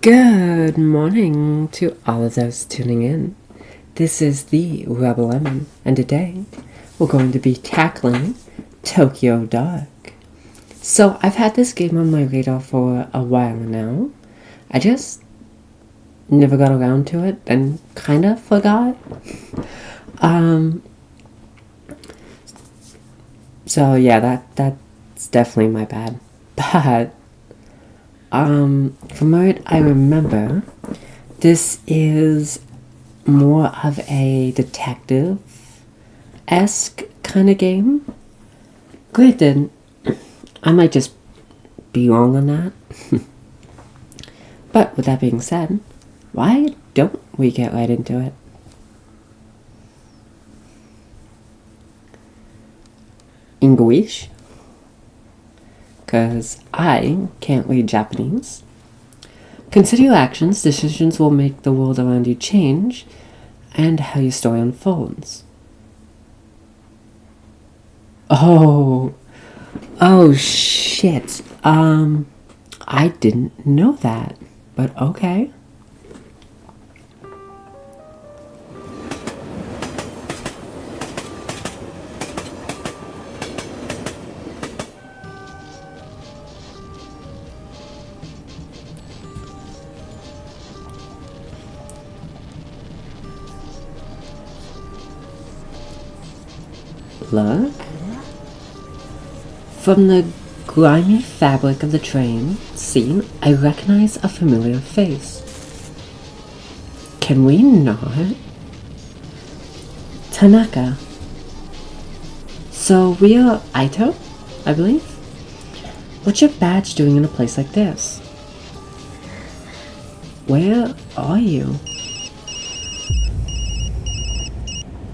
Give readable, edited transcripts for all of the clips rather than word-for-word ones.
Good morning to all of those tuning in. This is the Rebel Lemon, and today we're going to be tackling Tokyo Dark. So I've had this game on my radar for a while now. I just never got around to it and kind of forgot. So yeah, that's definitely my bad. But from what I remember, this is more of a detective-esque kind of game. Granted, I might just be wrong on that. But with that being said, why don't we get right into it? English? Because I can't read Japanese. Consider your actions. Decisions will make the world around you change, and how your story unfolds. Oh shit. I didn't know that, but okay. Look. From the grimy fabric of the train scene, I recognize a familiar face. Can we not? Tanaka. So we are Aito, I believe? What's your badge doing in a place like this? Where are you?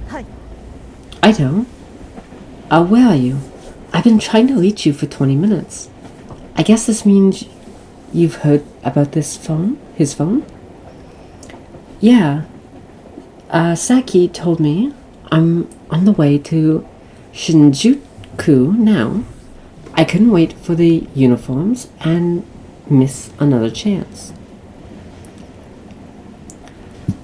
Hi. Aito? Where are you? I've been trying to reach you for 20 minutes. I guess this means you've heard about this phone? His phone? Yeah. Saki told me I'm on the way to Shinjuku now. I couldn't wait for the uniforms and miss another chance.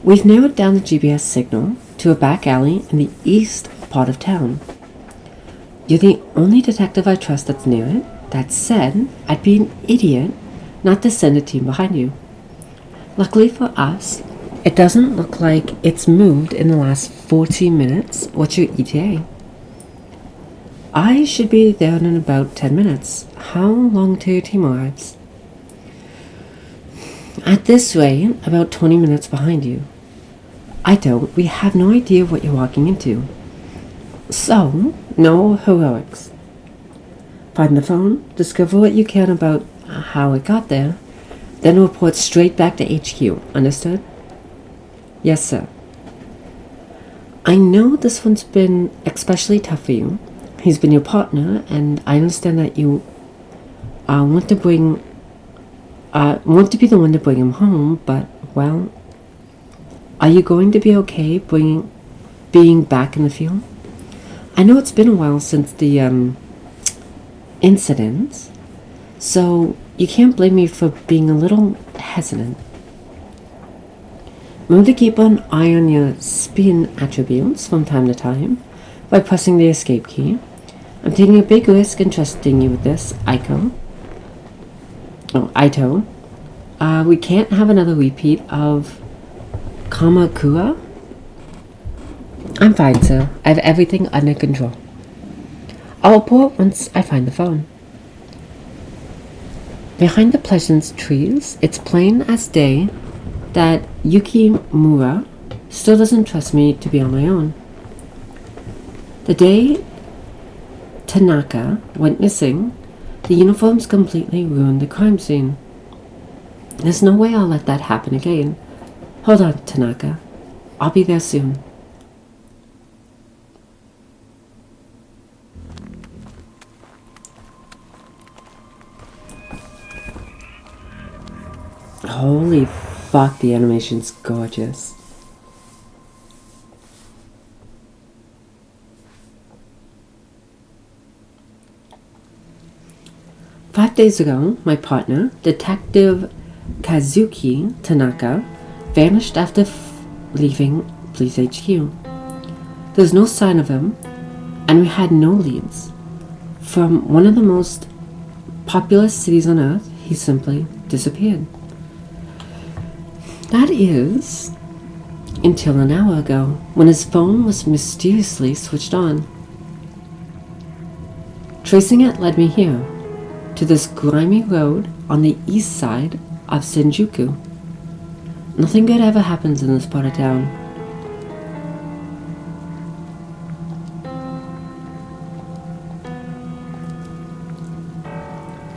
We've narrowed down the GPS signal to a back alley in the east part of town. You're the only detective I trust that's near it. That said, I'd be an idiot not to send a team behind you. Luckily for us, it doesn't look like it's moved in the last 14 minutes. What's your ETA? I should be there in about 10 minutes. How long till your team arrives? At this rate, about 20 minutes behind you. We have no idea what you're walking into. So, no heroics. Find the phone, discover what you can about how it got there, then report straight back to HQ. Understood? Yes, sir. I know this one's been especially tough for you. He's been your partner, and I understand that you want to be the one to bring him home, but, well, are you going to be okay being back in the field? I know it's been a while since the incident, so you can't blame me for being a little hesitant. Remember to keep an eye on your spin attributes from time to time by pressing the escape key. I'm taking a big risk in trusting you with this, Aito. We can't have another repeat of Kamakura? I'm fine, sir. I have everything under control. I'll report once I find the phone. Behind the pleasant trees, it's plain as day that Yukimura still doesn't trust me to be on my own. The day Tanaka went missing, the uniforms completely ruined the crime scene. There's no way I'll let that happen again. Hold on, Tanaka. I'll be there soon. Holy fuck, the animation's gorgeous. 5 days ago, my partner, Detective Kazuki Tanaka vanished after leaving Police HQ. There's no sign of him, and we had no leads. From one of the most populous cities on Earth, he simply disappeared. That is, until an hour ago, when his phone was mysteriously switched on. Tracing it led me here, to this grimy road on the east side of Shinjuku. Nothing good ever happens in this part of town.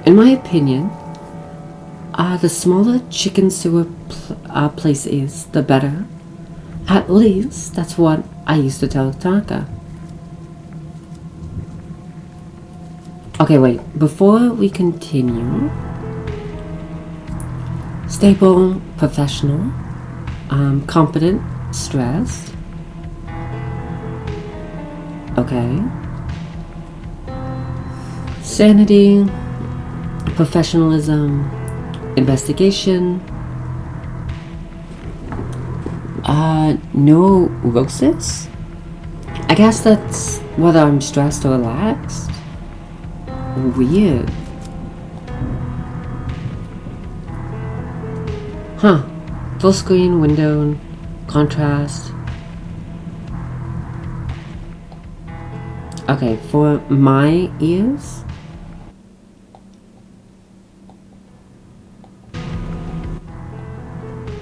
In my opinion, the smaller chicken sewer place is, the better. At least, that's what I used to tell Tanaka. Okay, wait. Before we continue, stable, professional, competent, stressed. Okay. Sanity, professionalism, investigation. Neurosis? I guess that's whether I'm stressed or relaxed. Weird. Huh. Full screen, window, contrast. Okay, for my ears.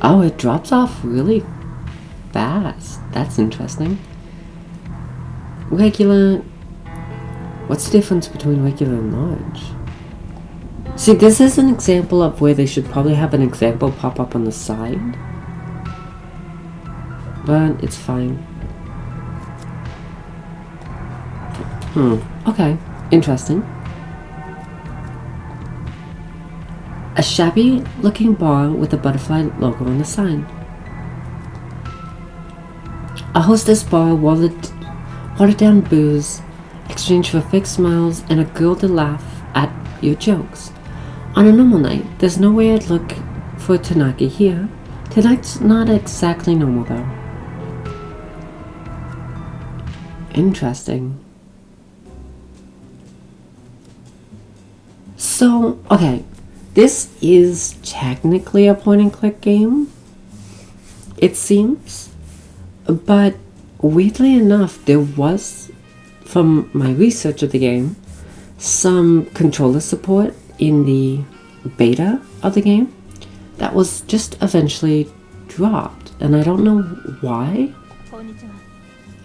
Oh, it drops off really fast. That's interesting. Regular. What's the difference between regular and large? See, this is an example of where they should probably have an example pop up on the side. But it's fine. Okay. Interesting. A shabby looking bar with a butterfly logo on the sign. A hostess bar, watered down booze, exchange for fake smiles, and a girl to laugh at your jokes. On a normal night, there's no way I'd look for Tanaka here. Tonight's not exactly normal though. Interesting. So, okay, this is technically a point and click game, it seems, but weirdly enough, there was, from my research of the game, some controller support in the beta of the game that was just eventually dropped, and I don't know why.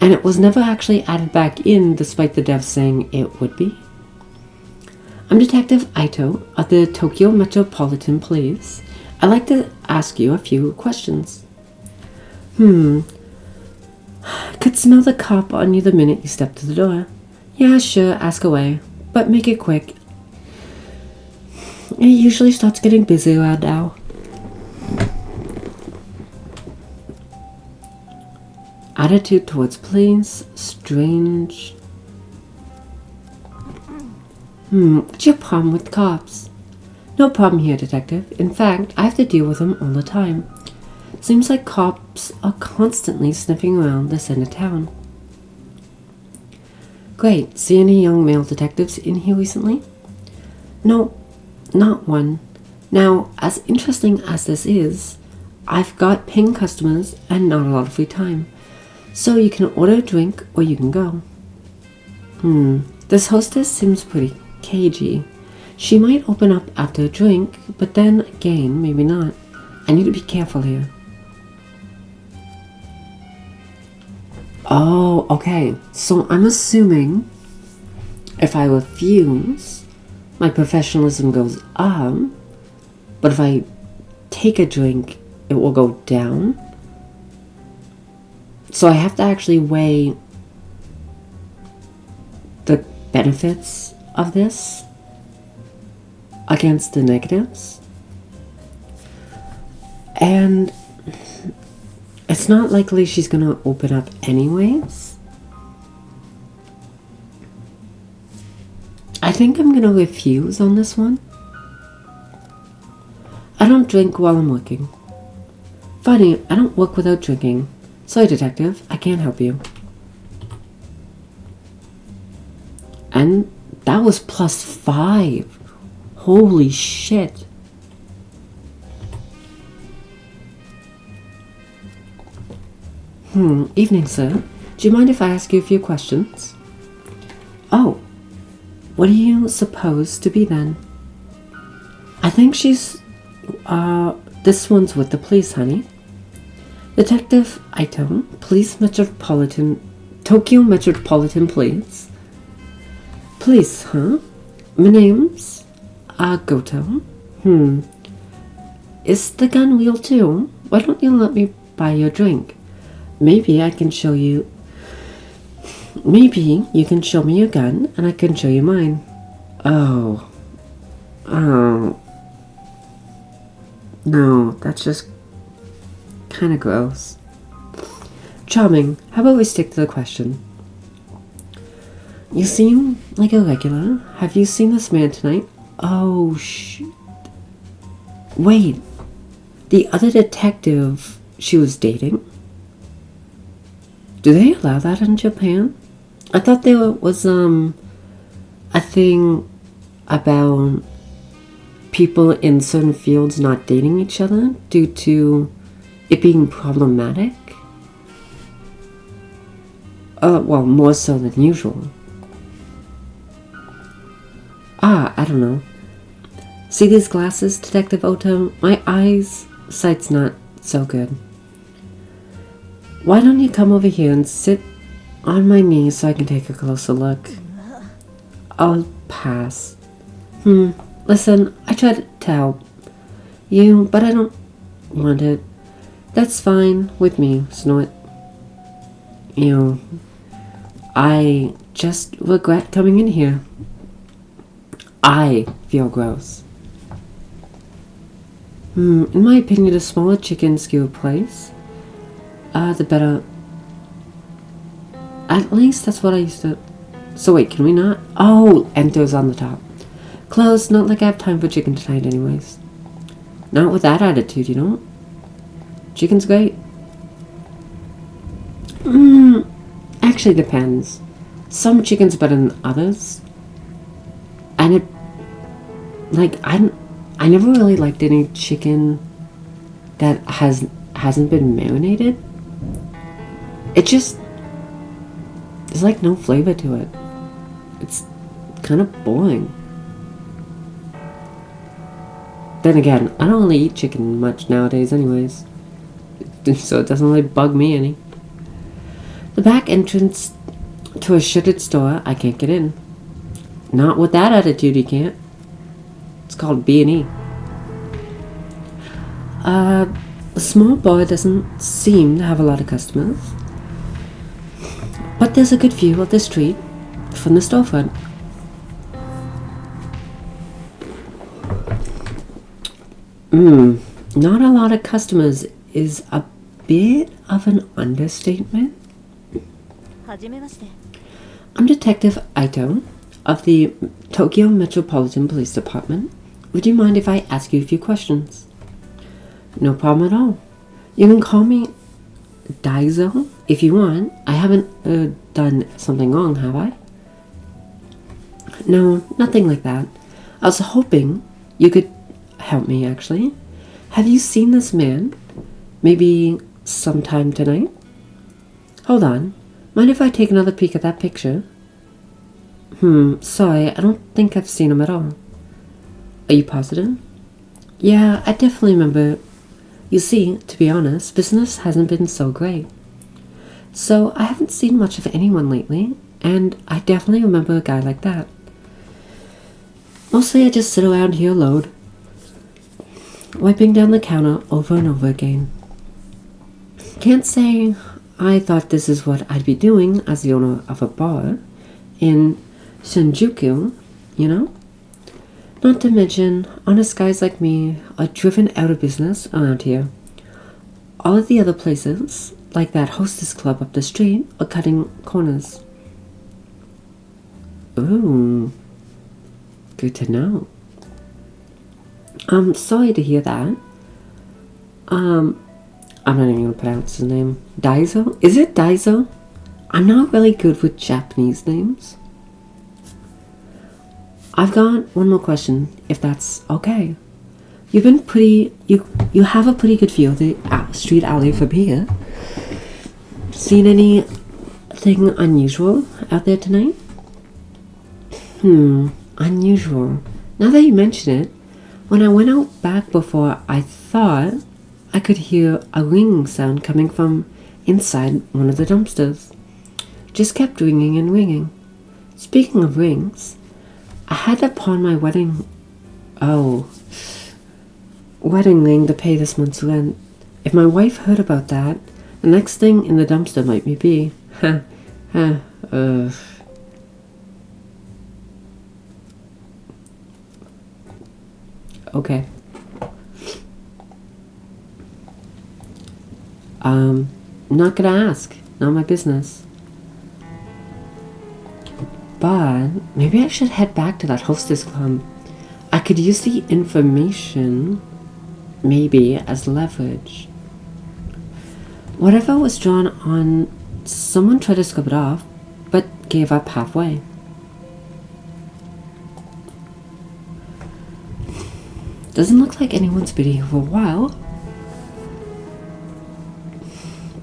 And it was never actually added back in, despite the devs saying it would be. I'm Detective Aito of the Tokyo Metropolitan Police. I'd like to ask you a few questions. Could smell the cop on you the minute you step to the door. Yeah, sure, ask away, but make it quick. It usually starts getting busy around now. Attitude towards police, strange. What's your problem with cops? No problem here, detective. In fact, I have to deal with them all the time. Seems like cops are constantly sniffing around this end of town. Great. See any young male detectives in here recently? No, not one. Now, as interesting as this is, I've got paying customers and not a lot of free time. So you can order a drink or you can go. This hostess seems pretty cagey. She might open up after a drink, but then again, maybe not. I need to be careful here. Oh, okay. So I'm assuming if I refuse, my professionalism goes up, but if I take a drink, it will go down. So I have to actually weigh the benefits of this against the negatives. And it's not likely she's gonna open up anyways. I think I'm gonna refuse on this one. I don't drink while I'm working. Funny, I don't work without drinking. Sorry, detective, I can't help you. And that was +5. Holy shit. Evening, sir. Do you mind if I ask you a few questions? Oh, what do you suppose to be then? I think she's, this one's with the police, honey. Detective Ito, Tokyo Metropolitan Police. Police, huh? My name's, Goto. Is the gun real too? Why don't you let me buy you a drink? Maybe I can show you. Maybe you can show me your gun and I can show you mine. Oh. No, that's just kind of gross. Charming. How about we stick to the question? You seem like a regular. Have you seen this man tonight? Oh, shit. Wait. The other detective she was dating? Do they allow that in Japan? I thought there was, a thing about people in certain fields not dating each other due to it being problematic. Well, more so than usual. I don't know. See these glasses, Detective Oto? My sight's not so good. Why don't you come over here and sit on my knee so I can take a closer look? I'll pass. Listen, I tried to help you, but I don't want it. That's fine with me, Snort. I just regret coming in here. I feel gross. In my opinion, the smaller chicken skewer place, the better. At least that's what I used to. So wait, can we not? Oh, enter's on the top. Close, not like I have time for chicken tonight anyways. Not with that attitude, you know? Chicken's great. Actually depends. Some chicken's better than others. And it, like, I never really liked any chicken that hasn't been marinated. It just, there's like no flavor to it. It's kind of boring. Then again, I don't really eat chicken much nowadays anyways, so it doesn't really bug me any. The back entrance to a shuttered store, I can't get in. Not with that attitude, you can't. It's called B&E. The small bar doesn't seem to have a lot of customers, but there's a good view of the street from the storefront. Not a lot of customers is a bit of an understatement. I'm Detective Ito of the Tokyo Metropolitan Police Department. Would you mind if I ask you a few questions? No problem at all. You can call me Daiso if you want. I haven't done something wrong, have I? No, nothing like that. I was hoping you could help me, actually. Have you seen this man? Maybe sometime tonight? Hold on. Mind if I take another peek at that picture? Sorry, I don't think I've seen him at all. Are you positive? Yeah, I definitely remember. You see, to be honest, business hasn't been so great. So I haven't seen much of anyone lately, and I definitely remember a guy like that. Mostly I just sit around here alone, wiping down the counter over and over again. Can't say I thought this is what I'd be doing as the owner of a bar in Shinjuku, you know? Not to mention, honest guys like me are driven out of business around here. All of the other places, like that hostess club up the street, are cutting corners. Ooh, good to know. I'm sorry to hear that. I'm not even gonna pronounce his name. Daiso? Is it Daiso? I'm not really good with Japanese names. I've got one more question, if that's okay. You've been pretty. You have a pretty good view of the street alley from here. Seen anything unusual out there tonight? Unusual. Now that you mention it, when I went out back before, I thought I could hear a ringing sound coming from inside one of the dumpsters. Just kept ringing and ringing. Speaking of rings, I had to pawn my wedding ring to pay this month's rent. If my wife heard about that, the next thing in the dumpster might be okay. Not gonna ask. Not my business. But maybe I should head back to that hostess club. I could use the information, maybe, as leverage. Whatever was drawn on, someone tried to scrub it off, but gave up halfway. Doesn't look like anyone's been here for a while.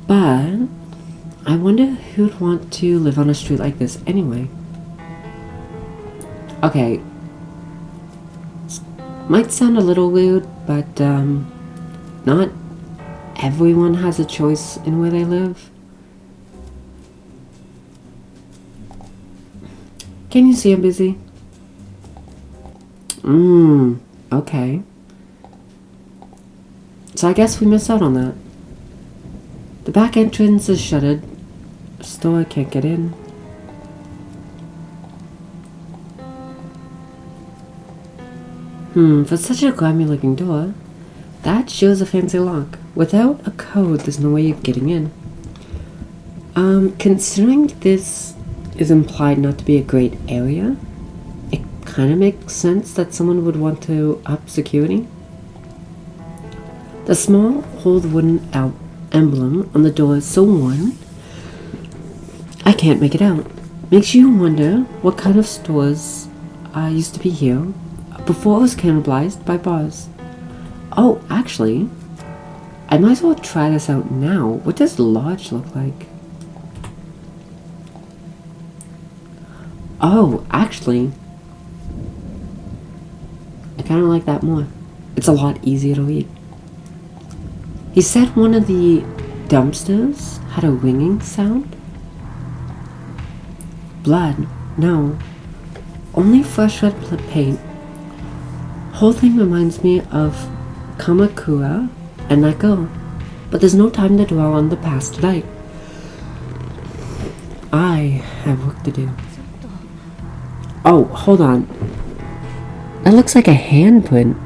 But I wonder who'd want to live on a street like this anyway. Okay. Might sound a little weird, but not everyone has a choice in where they live. Can you see I'm busy? Okay. So I guess we missed out on that. The back entrance is shuttered. Store can't get in. For such a grimy looking door, that shows a fancy lock. Without a code, there's no way of getting in. Considering this is implied not to be a great area, it kind of makes sense that someone would want to up security. The small, old wooden emblem on the door is so worn, I can't make it out. Makes you wonder what kind of stores used to be here before it was cannibalized by bars. Oh, actually, I might as well try this out now. What does lodge look like? Oh, actually, I kind of like that more. It's a lot easier to read. He said one of the dumpsters had a ringing sound. Blood? No. Only fresh red paint. Whole thing reminds me of Kamakura and that girl. But there's no time to dwell on the past tonight. I have work to do. Oh, hold on. That looks like a handprint.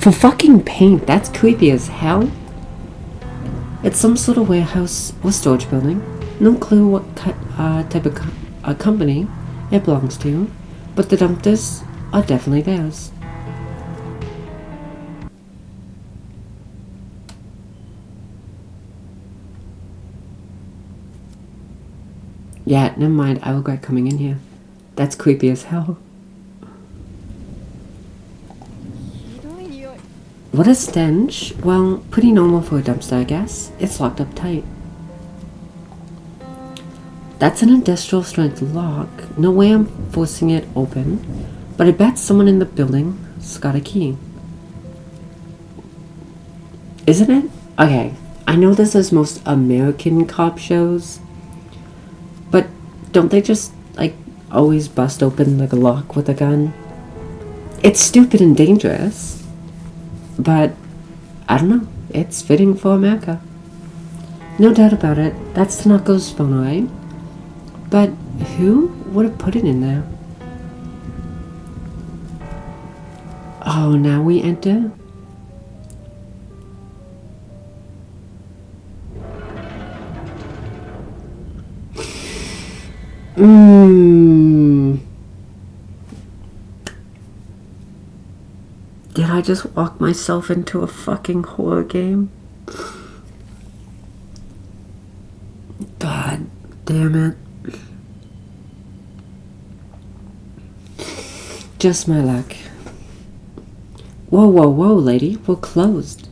For fucking paint, that's creepy as hell. It's some sort of warehouse or storage building. No clue what type of company it belongs to, but the dumpsters are definitely theirs. Yeah, never mind, I regret coming in here. That's creepy as hell. What a stench. Well, pretty normal for a dumpster, I guess. It's locked up tight. That's an industrial strength lock. No way I'm forcing it open, but I bet someone in the building's got a key. Isn't it? Okay, I know this is most American cop shows, but don't they just, like, always bust open like a lock with a gun? It's stupid and dangerous, but I don't know, it's fitting for America. No doubt about it, that's Tanako's phone, right? But who would have put it in there? Oh, now we enter? Did I just walked myself into a fucking horror game. God damn it. Just my luck. Whoa, whoa, whoa, lady. We're closed.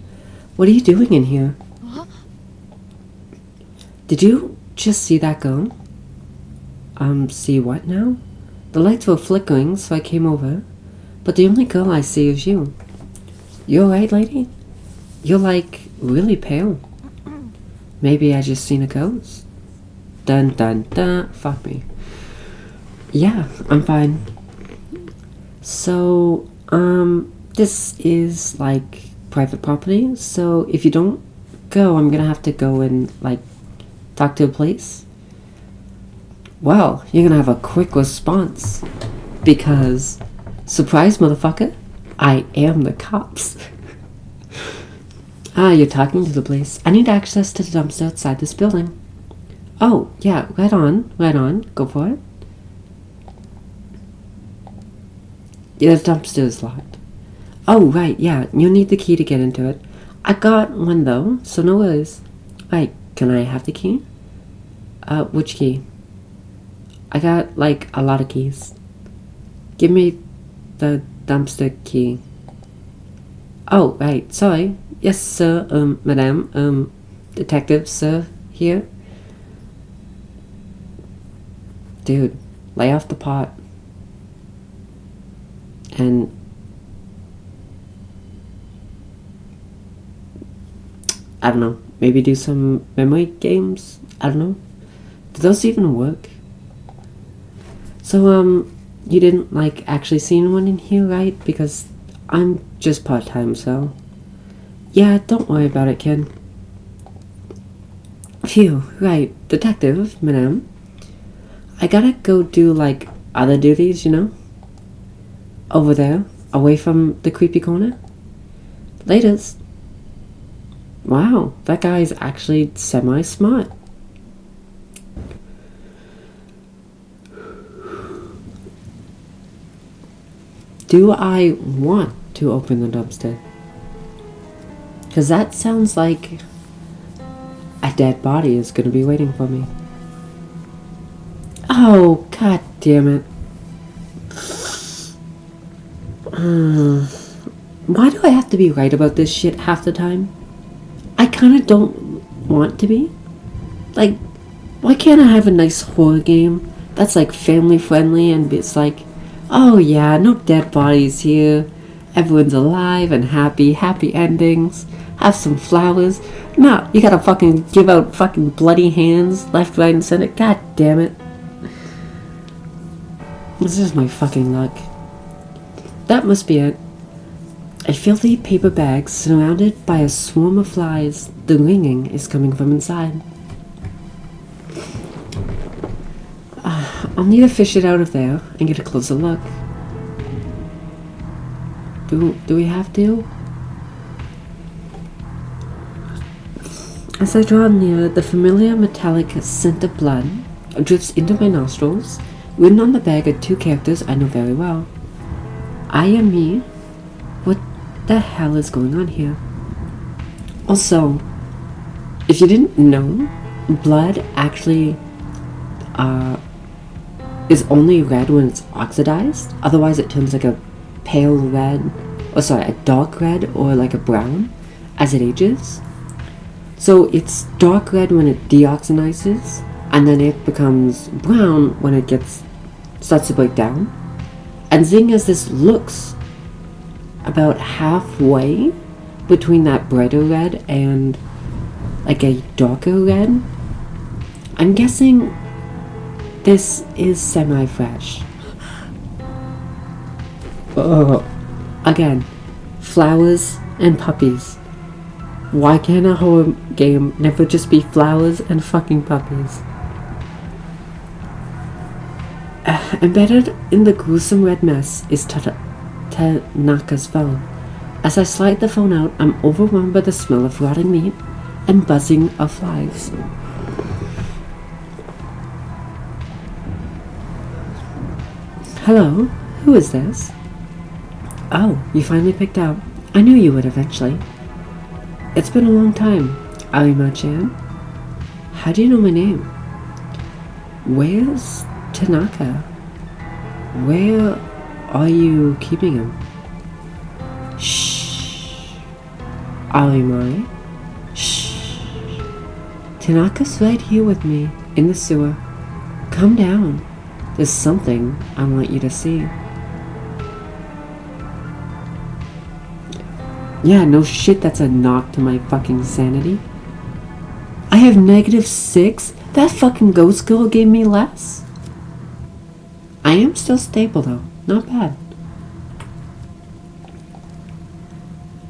What are you doing in here? What? Did you just see that go? See what now? The lights were flickering, so I came over. But the only girl I see is you. You alright, lady? You're like really pale. Maybe I just seen a ghost. Dun dun dun. Fuck me. Yeah, I'm fine. So, this is like private property, so if you don't go, I'm gonna have to go and like talk to the police. Well, you're gonna have a quick response because, surprise motherfucker, I am the cops. You're talking to the police. I need access to the dumpster outside this building. Oh, yeah, right on, go for it. Yeah, the dumpster is locked. Oh, right, yeah, you'll need the key to get into it. I got one though, so no worries. Right, can I have the key? Which key? I got, like, a lot of keys. Give me the dumpster key. Oh, right, sorry. Yes, sir, madame, detective, sir, here. Dude, lay off the pot. And I don't know, maybe do some memory games? I don't know. Do those even work? So, you didn't, like, actually see anyone in here, right? Because I'm just part-time, so... Yeah, don't worry about it, kid. Phew, right. Detective, madame. I gotta go do, like, other duties, you know? Over there, away from the creepy corner. Laters. Wow, that guy's actually semi-smart. Do I want to open the dumpster? Because that sounds like a dead body is going to be waiting for me. Oh, god damn it. Why do I have to be right about this shit half the time? I kind of don't want to be. Like, why can't I have a nice horror game that's like family friendly and it's like, oh yeah, no dead bodies here. Everyone's alive and happy, happy endings. Have some flowers. No, you gotta fucking give out fucking bloody hands left, right, and center. God damn it. This is my fucking luck. That must be it. I filthy paper bags surrounded by a swarm of flies. The ringing is coming from inside. I'll need to fish it out of there and get a closer look. Do we have to? As I draw near, the familiar metallic scent of blood drifts into my nostrils. Written on the bag are two characters I know very well. I am me. What the hell is going on here? Also, if you didn't know, blood actually is only red when it's oxidized. Otherwise it turns like a pale red, a dark red or like a brown as it ages. So it's dark red when it deoxidizes, and then it becomes brown when it starts to break down. And seeing as this looks about halfway between that brighter red and like a darker red, I'm guessing this is semi-fresh. Oh, again, flowers and puppies. Why can't a horror game never just be flowers and fucking puppies? Embedded in the gruesome red mess is Tanaka's phone. As I slide the phone out, I'm overwhelmed by the smell of rotting meat and buzzing of flies. Hello, who is this? Oh, you finally picked up. I knew you would eventually. It's been a long time, Alima-chan. How do you know my name? Where's Tanaka? Where are you keeping him? Shh. Alima. Shh. Tanaka's right here with me, in the sewer. Calm down. There's something I want you to see. Yeah, no shit, that's a knock to my fucking sanity. I have -6? That fucking ghost girl gave me less? I am still stable though, not bad.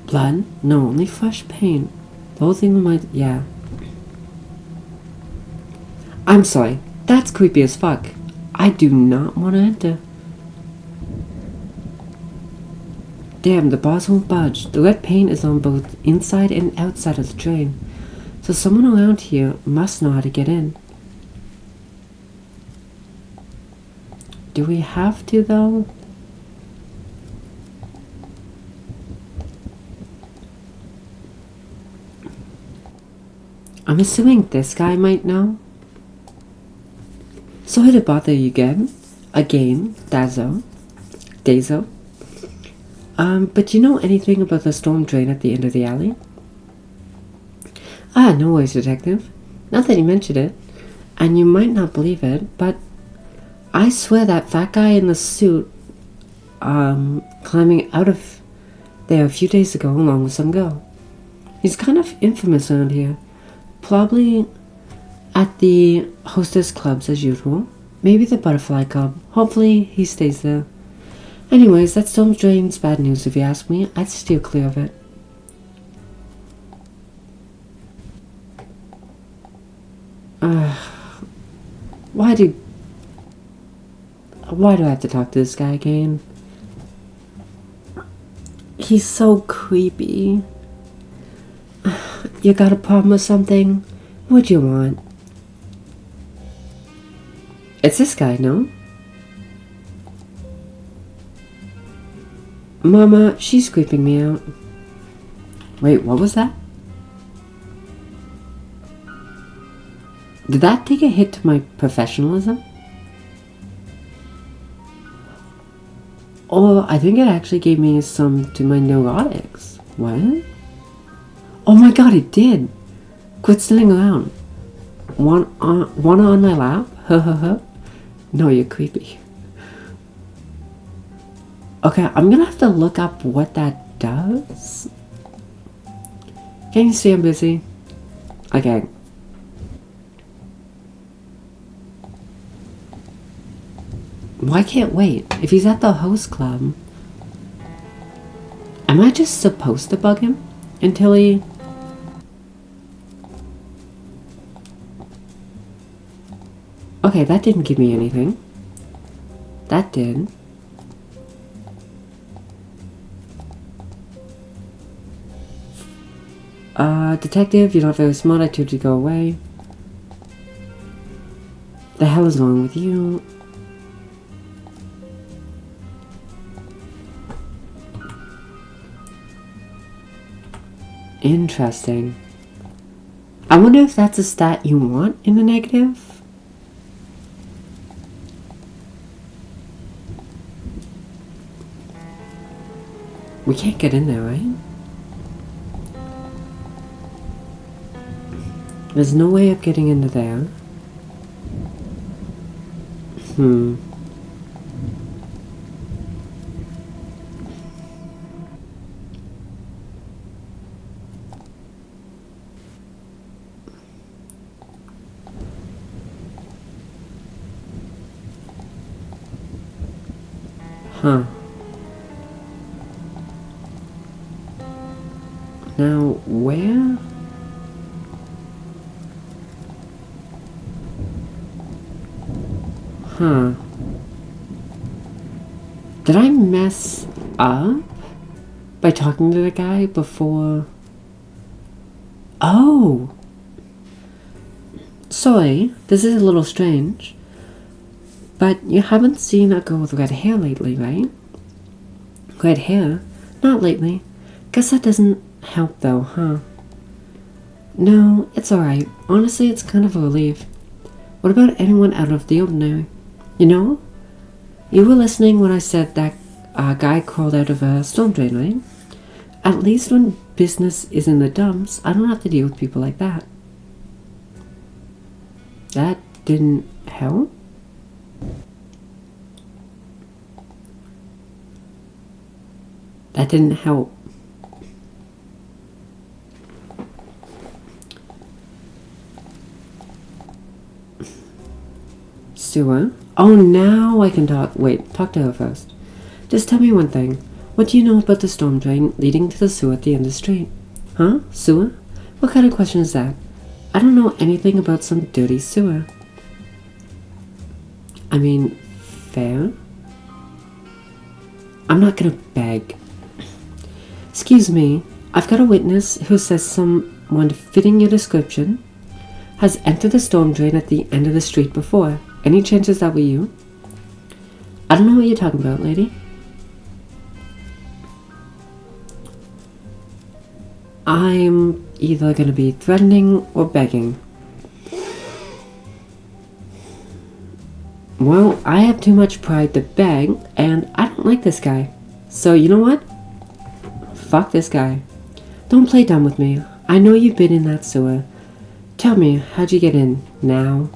Blood? No, only fresh paint. The whole thing might, yeah. I'm sorry, that's creepy as fuck. I do not want to enter. Damn, the bars won't budge. The red paint is on both inside and outside of the drain. So someone around here must know how to get in. Do we have to, though? I'm assuming this guy might know. Sorry to bother you again. Dazo. But do you know anything about the storm drain at the end of the alley? Ah, no worries, detective. Not that you mentioned it. And you might not believe it, but I swear that fat guy in the suit, climbing out of there a few days ago along with some girl. He's kind of infamous around here. Probably at the hostess clubs as usual. Maybe the butterfly club. Hopefully he stays there. Anyways, that storm drain's bad news if you ask me. I'd steer clear of it. Why do I have to talk to this guy again? He's so creepy. You got a problem with something? What'd you want? It's this guy, no? Mama, she's creeping me out. Wait, what was that? Did that take a hit to my professionalism? Or I think it actually gave me some to my neurotics. What? Oh my god, it did! Quit sitting around. One on my lap? No, you're creepy. Okay, I'm gonna have to look up what that does. Can you see I'm busy? Okay. Why can't wait? If he's at the host club, am I just supposed to bug him until he... Okay, that didn't give me anything. That did. Detective, you're not very smart. I told you to go away. The hell is wrong with you? Interesting. I wonder if that's a stat you want in the negative? We can't get in there, right? There's no way of getting into there. Huh. Now, where? Huh. Did I mess up by talking to the guy before? Oh! Sorry, this is a little strange. But you haven't seen a girl with red hair lately, right? Red hair? Not lately. Guess that doesn't help though, huh? No, it's alright. Honestly, it's kind of a relief. What about anyone out of the ordinary? You know, you were listening when I said that guy crawled out of a storm drain, right? At least when business is in the dumps, I don't have to deal with people like that. That didn't help? That didn't help. Sewer? Oh, now I can talk. Wait, talk to her first. Just tell me one thing. What do you know about the storm drain leading to the sewer at the end of the street? Huh? Sewer? What kind of question is that? I don't know anything about some dirty sewer. I mean, fair? I'm not gonna beg. Excuse me, I've got a witness who says someone fitting your description has entered the storm drain at the end of the street before. Any chances that were you? I don't know what you're talking about, lady. I'm either gonna be threatening or begging. Well, I have too much pride to beg, and I don't like this guy. So, you know what? Fuck this guy. Don't play dumb with me. I know you've been in that sewer. Tell me, how'd you get in? Now?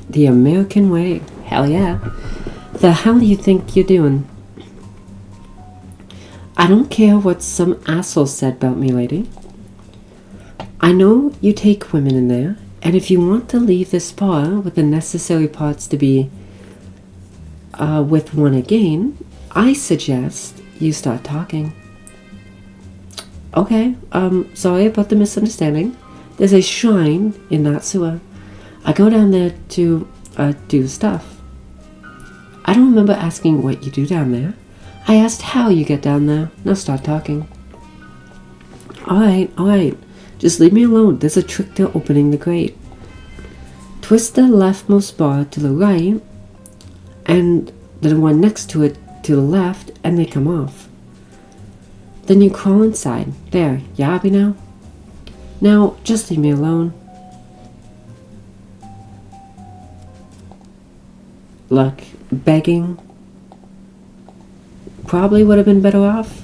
The American way. Hell yeah. The hell do you think you're doing? I don't care what some asshole said about me, lady. I know you take women in there, and if you want to leave this spa with the necessary parts to be with one again, I suggest you start talking. Okay, sorry about the misunderstanding. There's a shrine in that sewer. I go down there to do stuff. I don't remember asking what you do down there. I asked how you get down there. Now start talking. Alright. Just leave me alone. There's a trick to opening the grate. Twist the leftmost bar to the right and the one next to it to the left, and they come off. Then you crawl inside. There, you happy now? Now, just leave me alone. Look, begging probably would have been better off.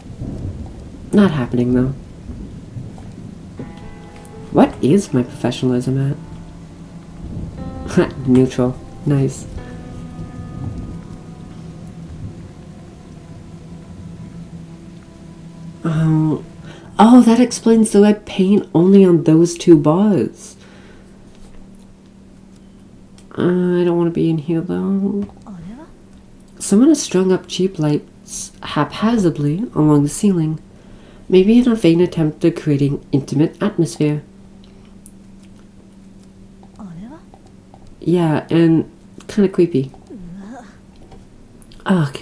Not happening though. What is my professionalism at? Neutral. Nice. Oh, that explains the red paint only on those two bars. I don't want to be in here though. Someone has strung up cheap lights haphazardly along the ceiling, maybe in a vain attempt at creating intimate atmosphere. Yeah, and kind of creepy. Ugh,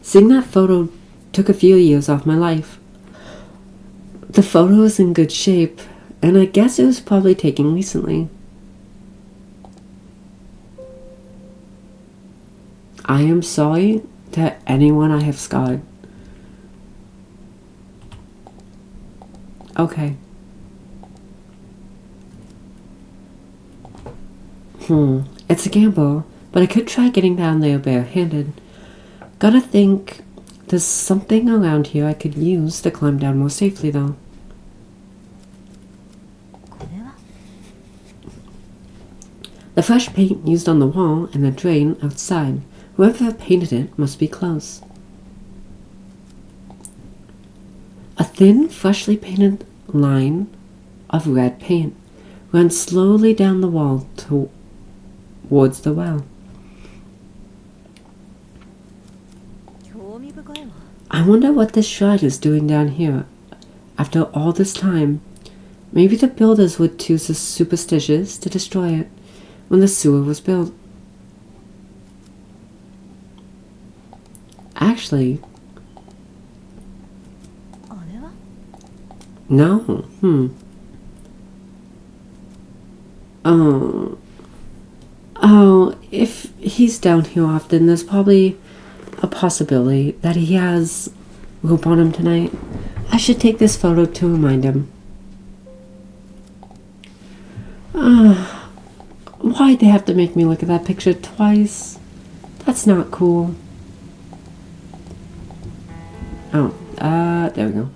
seeing that photo took a few years off my life. The photo is in good shape, and I guess it was probably taken recently. I am sorry to anyone I have scarred. Okay. It's a gamble, but I could try getting down there barehanded. Gotta think there's something around here I could use to climb down more safely though. The fresh paint used on the wall and the drain outside. Whoever painted it must be close. A thin, freshly painted line of red paint ran slowly down the wall towards the well. I wonder what this shrine is doing down here after all this time. Maybe the builders were too superstitious to destroy it when the sewer was built. Actually, no. Oh, if he's down here often, there's probably possibility that he has rope on him tonight. I should take this photo to remind him. Why'd they have to make me look at that picture twice? That's not cool. Oh, there we go.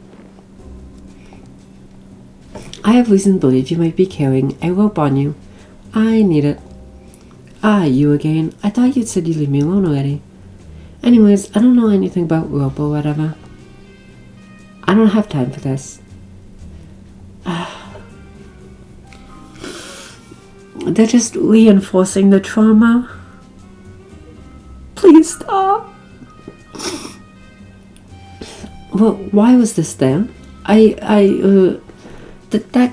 I have reason to believe you might be carrying a rope on you. I need it. Ah, you again. I thought you'd said you'd leave me alone already. Anyways, I don't know anything about rope or whatever. I don't have time for this. They're just reinforcing the trauma. Please stop. Well, why was this there? That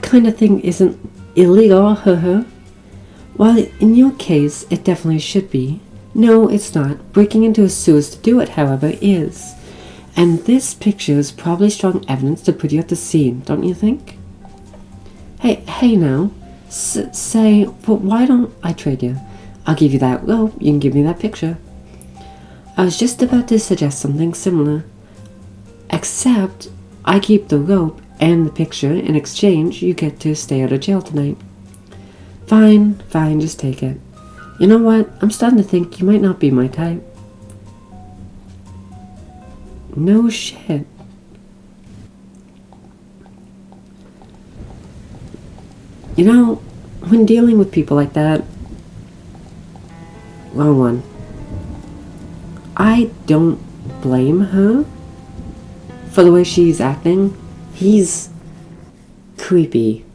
kind of thing isn't illegal, Well, in your case, it definitely should be. No, it's not. Breaking into a sewers to do it, however, is. And this picture is probably strong evidence to put you at the scene, don't you think? Hey now. But why don't I trade you? I'll give you that rope, you can give me that picture. I was just about to suggest something similar. Except, I keep the rope and the picture. In exchange, you get to stay out of jail tonight. Fine, just take it. You know what? I'm starting to think you might not be my type. No shit. You know, when dealing with people like that, wrong one. I don't blame her for the way she's acting. He's creepy.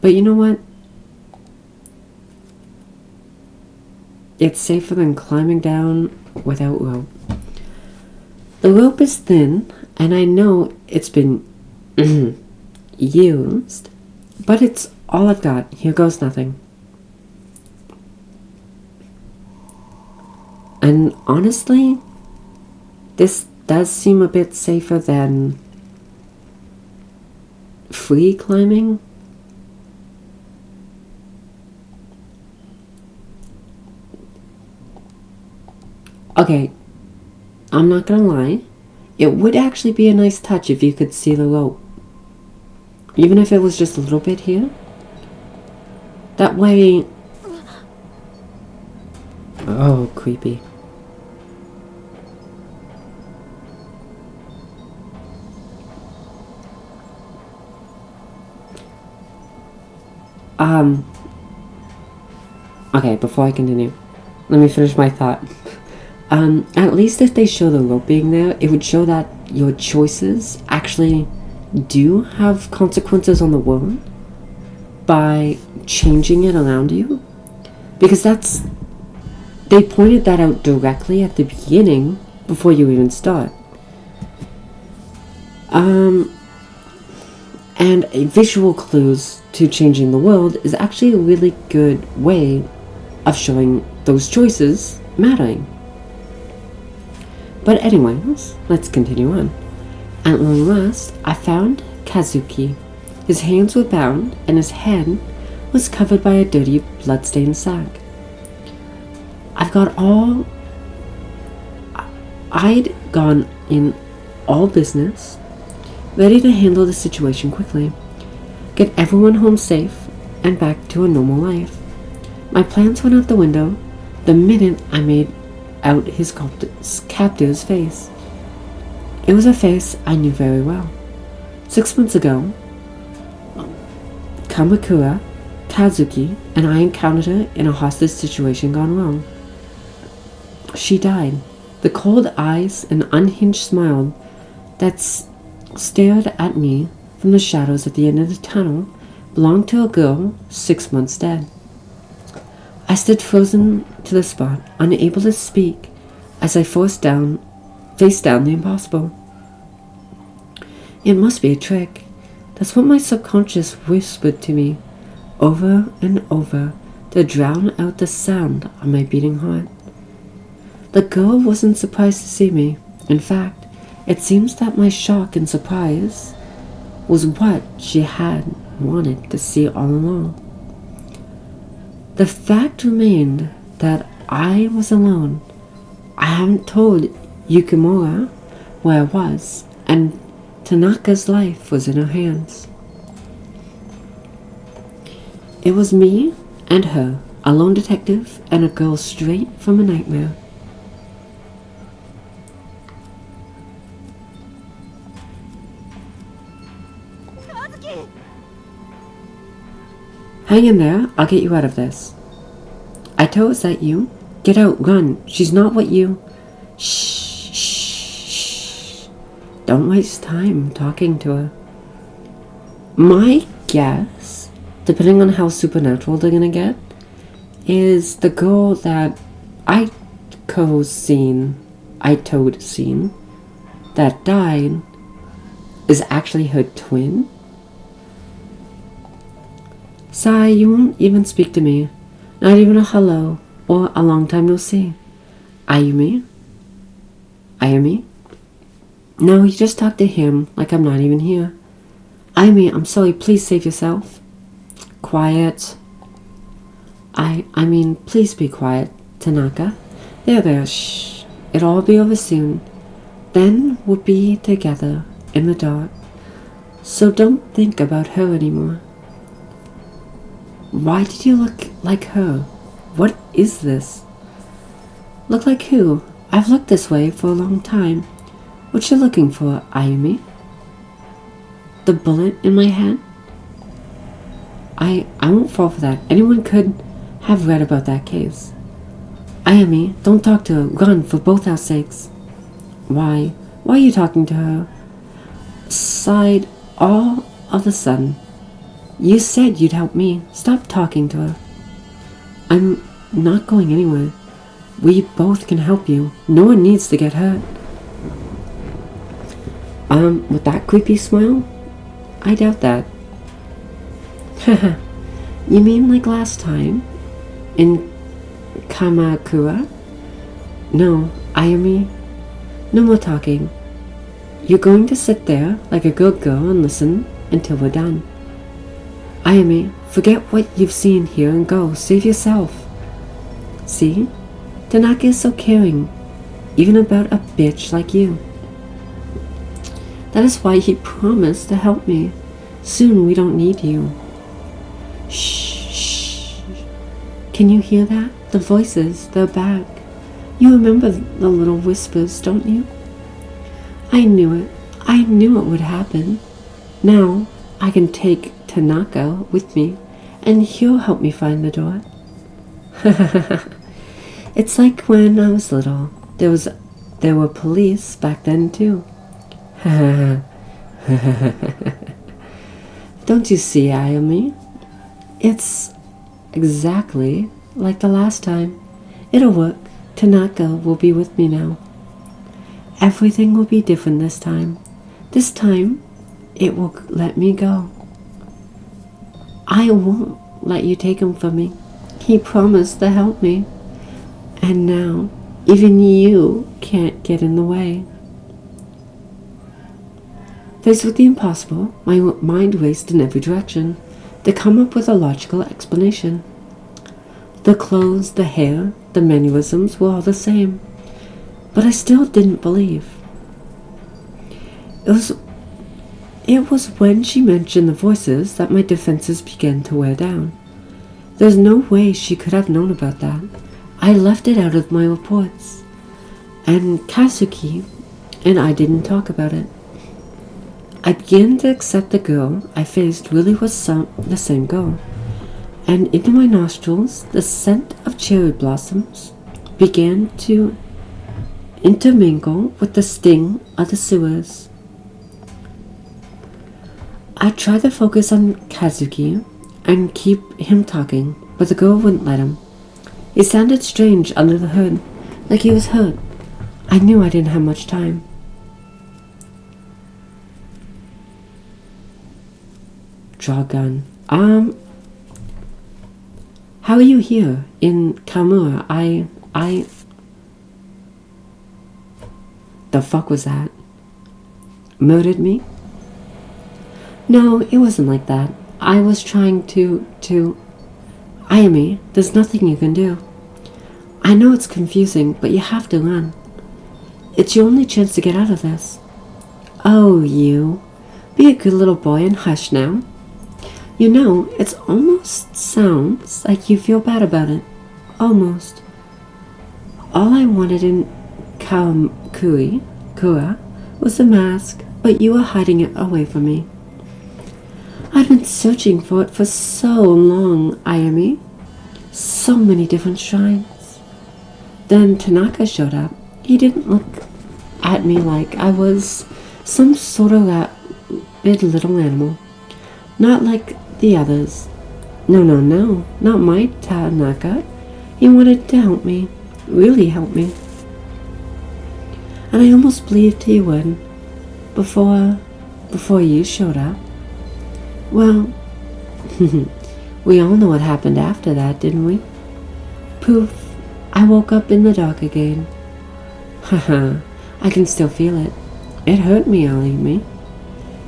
But you know what? It's safer than climbing down without rope. The rope is thin, and I know it's been used, but it's all I've got. Here goes nothing. And honestly, this does seem a bit safer than free climbing. Okay, I'm not gonna lie. It would actually be a nice touch if you could see the rope. Even if it was just a little bit here. That way... Oh, creepy. Okay, before I continue, let me finish my thought. At least if they show the rope being there, it would show that your choices actually do have consequences on the world by changing it around you. Because they pointed that out directly at the beginning before you even start. And visual clues to changing the world is actually a really good way of showing those choices mattering. But anyways, let's continue on. At long last, I found Kazuki. His hands were bound, and his head was covered by a dirty, blood-stained sack. I'd gone in all business, ready to handle the situation quickly, get everyone home safe, and back to a normal life. My plans went out the window the minute I made out his captive's face. It was a face I knew very well. 6 months ago, Kamakura, Kazuki, and I encountered her in a hostage situation gone wrong. She died. The cold eyes and unhinged smile that stared at me from the shadows at the end of the tunnel belonged to a girl 6 months dead. I stood frozen to the spot, unable to speak, as I faced down the impossible. It must be a trick. That's what my subconscious whispered to me, over and over, to drown out the sound of my beating heart. The girl wasn't surprised to see me. In fact, it seems that my shock and surprise was what she had wanted to see all along. The fact remained that I was alone, I haven't told Yukimura where I was, and Tanaka's life was in her hands. It was me and her, a lone detective and a girl straight from a nightmare. Hang in there, I'll get you out of this. Aito, is that you? Get out, run. She's not what you... Shh, shh, shh. Don't waste time talking to her. My guess, depending on how supernatural they're gonna get, is the girl that Aito'd seen, that died, is actually her twin? Sai, you won't even speak to me. Not even a hello, or a long time no see. Ayumi? Ayumi? No, you just talk to him like I'm not even here. Ayumi, I'm sorry, please save yourself. Quiet. I mean, please be quiet, Tanaka. There, shh. It'll all be over soon. Then we'll be together in the dark. So don't think about her anymore. Why did you look like her? What is this? Look like who? I've looked this way for a long time. What you looking for, Ayumi? The bullet in my head? I won't fall for that. Anyone could have read about that case. Ayumi, don't talk to her. Run, for both our sakes. Why? Why are you talking to her? Sighed all of a sudden. You said you'd help me. Stop talking to her. I'm not going anywhere. We both can help you. No one needs to get hurt. With that creepy smile? I doubt that. Haha. You mean like last time? In Kamakura? No, Ayumi. No more talking. You're going to sit there like a good girl and listen until we're done. Ayumi, forget what you've seen here and go. Save yourself. See? Tanaka is so caring, even about a bitch like you. That is why he promised to help me. Soon we don't need you. Shh, shh. Can you hear that? The voices, they're back. You remember the little whispers, don't you? I knew it. I knew it would happen. Now I can take Tanaka with me, and he'll help me find the door. It's like when I was little. There were police back then too. Don't you see, Ayumi? It's exactly like the last time. It'll work. Tanaka will be with me now. Everything will be different this time. This time, it will let me go. I won't let you take him from me. He promised to help me. And now, even you can't get in the way. Faced with the impossible, my mind raced in every direction to come up with a logical explanation. The clothes, the hair, the mannerisms were all the same, but I still didn't believe. It was when she mentioned the voices that my defenses began to wear down. There's no way she could have known about that. I left it out of my reports, and Kazuki and I didn't talk about it. I began to accept the girl I faced really was the same girl, and into my nostrils the scent of cherry blossoms began to intermingle with the sting of the sewers. I tried to focus on Kazuki and keep him talking, but the girl wouldn't let him. He sounded strange under the hood, like he was hurt. I knew I didn't have much time. Draw gun. How are you here in Kamura? The fuck was that? Murdered me? No, it wasn't like that. I was trying to... Ayumi, there's nothing you can do. I know it's confusing, but you have to run. It's your only chance to get out of this. Oh, you. Be a good little boy and hush now. You know, it almost sounds like you feel bad about it. Almost. All I wanted in Kura was the mask, but you were hiding it away from me. I've been searching for it for so long, Ayami. So many different shrines. Then Tanaka showed up. He didn't look at me like I was some sort of rabid little animal. Not like the others. No, not my Tanaka. He wanted to help me. Really help me. And I almost believed he would. Before you showed up. Well, we all know what happened after that, didn't we? Poof, I woke up in the dark again. Haha, I can still feel it. It hurt me, Ayami.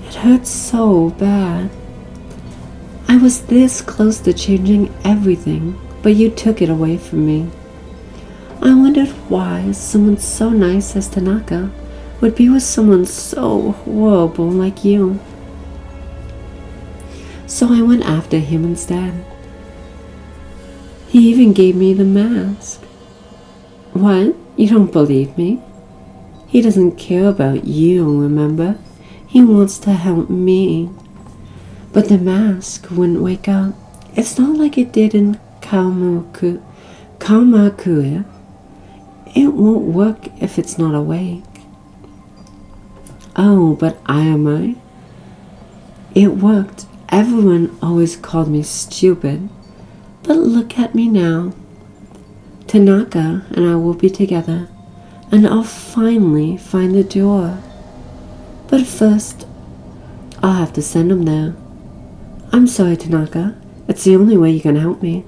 It hurt so bad. I was this close to changing everything, but you took it away from me. I wondered why someone so nice as Tanaka would be with someone so horrible like you. So I went after him instead. He even gave me the mask. What? You don't believe me? He doesn't care about you, remember? He wants to help me. But the mask wouldn't wake up. It's not like it did in Kamakura. It won't work if it's not awake. Oh, but Ayami, it worked. Everyone always called me stupid. But look at me now. Tanaka and I will be together, and I'll finally find the door. But first, I'll have to send him there. I'm sorry, Tanaka. It's the only way you can help me.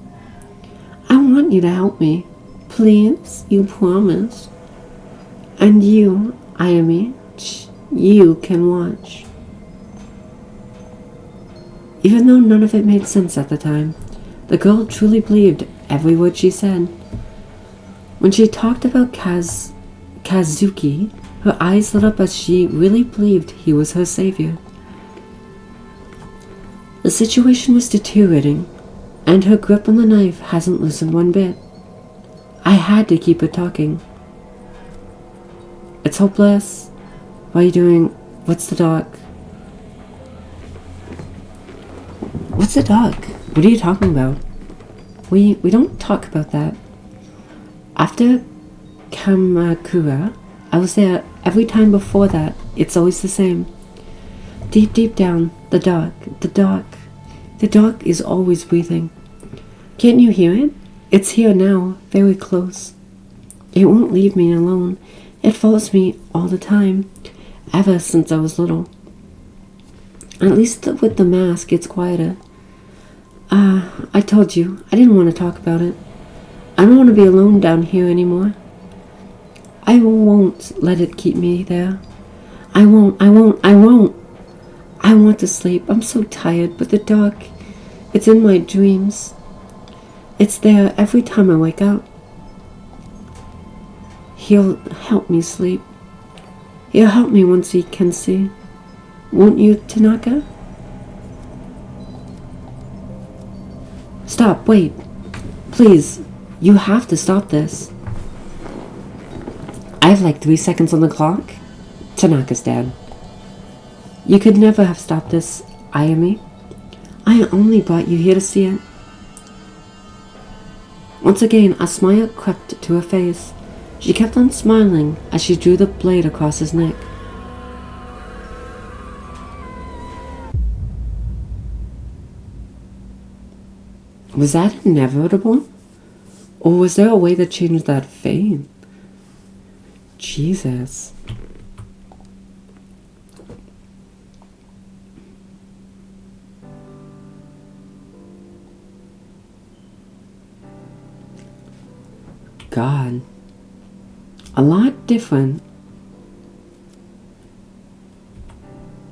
I want you to help me. Please, you promise. And you, Ayami, you can watch. Even though none of it made sense at the time, the girl truly believed every word she said. When she talked about Kazuki, her eyes lit up as she really believed he was her savior. The situation was deteriorating, and her grip on the knife hasn't loosened one bit. I had to keep her talking. It's hopeless. What are you doing? What's the dog? What's the dog? What are you talking about? We don't talk about that. After Kamakura, I was there every time before that. It's always the same. Deep down, the dog is always breathing. Can't you hear it? It's here now, very close. It won't leave me alone. It follows me all the time, ever since I was little. At least with the mask, it's quieter. I told you, I didn't want to talk about it. I don't want to be alone down here anymore. I won't let it keep me there. I won't. I want to sleep. I'm so tired, but the dog, it's in my dreams. It's there every time I wake up. He'll help me sleep. He'll help me once he can see. Won't you, Tanaka? Stop, wait. Please, you have to stop this. I have like 3 seconds on the clock. Tanaka's dead. You could never have stopped this, Ayami. I only brought you here to see it. Once again, a smile crept to her face. She kept on smiling as she drew the blade across his neck. Was that inevitable? Or was there a way to change that fate? Jesus. God. A lot different.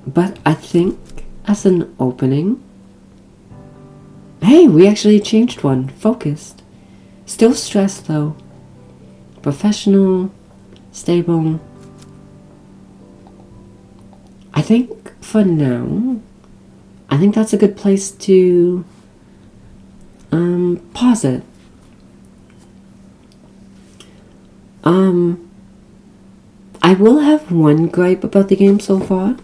But I think as an opening... Hey, we actually changed one. Focused. Still stressed though. professional, stable. I think for now, I think that's a good place to pause it. I will have one gripe about the game so far.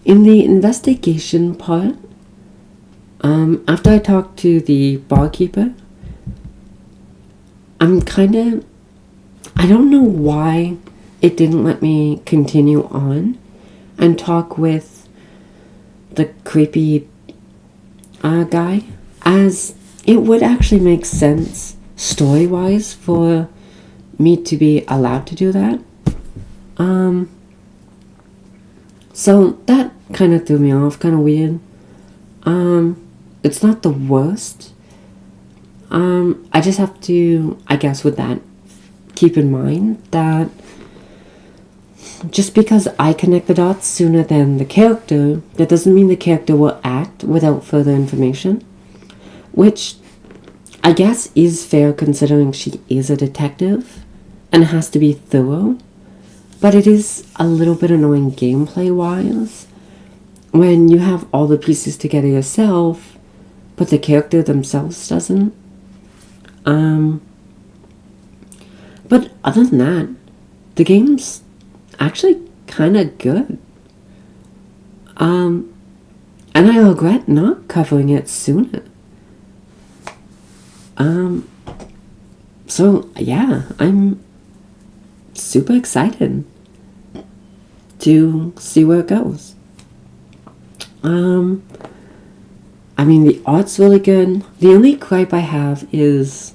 In the investigation part, after I talked to the barkeeper, I don't know why it didn't let me continue on and talk with the creepy guy, as it would actually make sense story-wise for me to be allowed to do that. So that kind of threw me off, kind of weird. It's not the worst. I just have to, I guess with that, keep in mind that just because I connect the dots sooner than the character, that doesn't mean the character will act without further information. Which I guess is fair considering she is a detective and has to be thorough. But it is a little bit annoying gameplay-wise when you have all the pieces together yourself, but the character themselves doesn't. But other than that, the game's actually kind of good. And I regret not covering it sooner. So yeah, I'm super excited to see where it goes. I mean, the art's really good. The only gripe I have is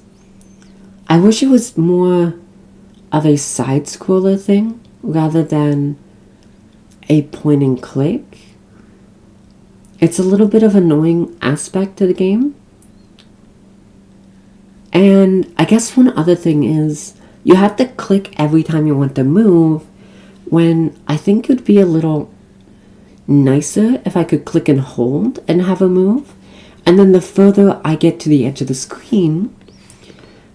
I wish it was more of a side-scroller thing rather than a point and click. It's a little bit of an annoying aspect to the game. And I guess one other thing is you have to click every time you want to move, when I think it would be a little nicer if I could click and hold and have a move. And then the further I get to the edge of the screen,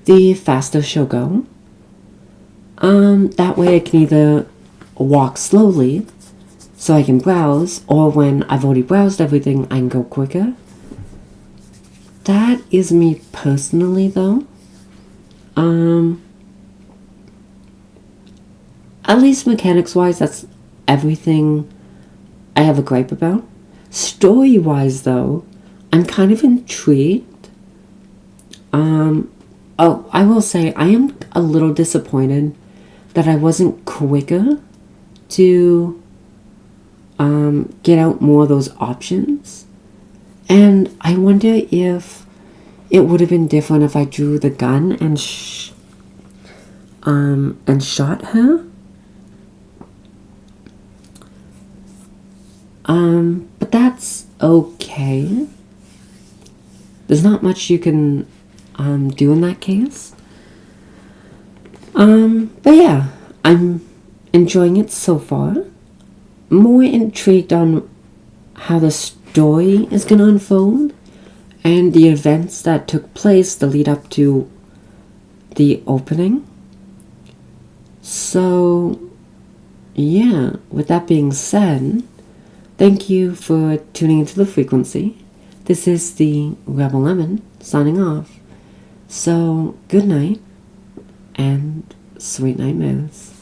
the faster she'll go. That way I can either walk slowly so I can browse, or when I've already browsed everything, I can go quicker. That is me personally, though. At least mechanics-wise, that's everything I have a gripe about. Story-wise, though, I'm kind of intrigued. Oh, I will say, I am a little disappointed that I wasn't quicker to get out more of those options. And I wonder if it would have been different if I drew the gun and shot her. But that's okay. There's not much you can do in that case. But yeah, I'm enjoying it so far. More intrigued on how the story is going to unfold and the events that took place to lead up to the opening. So yeah, with that being said, thank you for tuning into The Frequency. This is the Rebel Lemon signing off. So good night and sweet nightmares.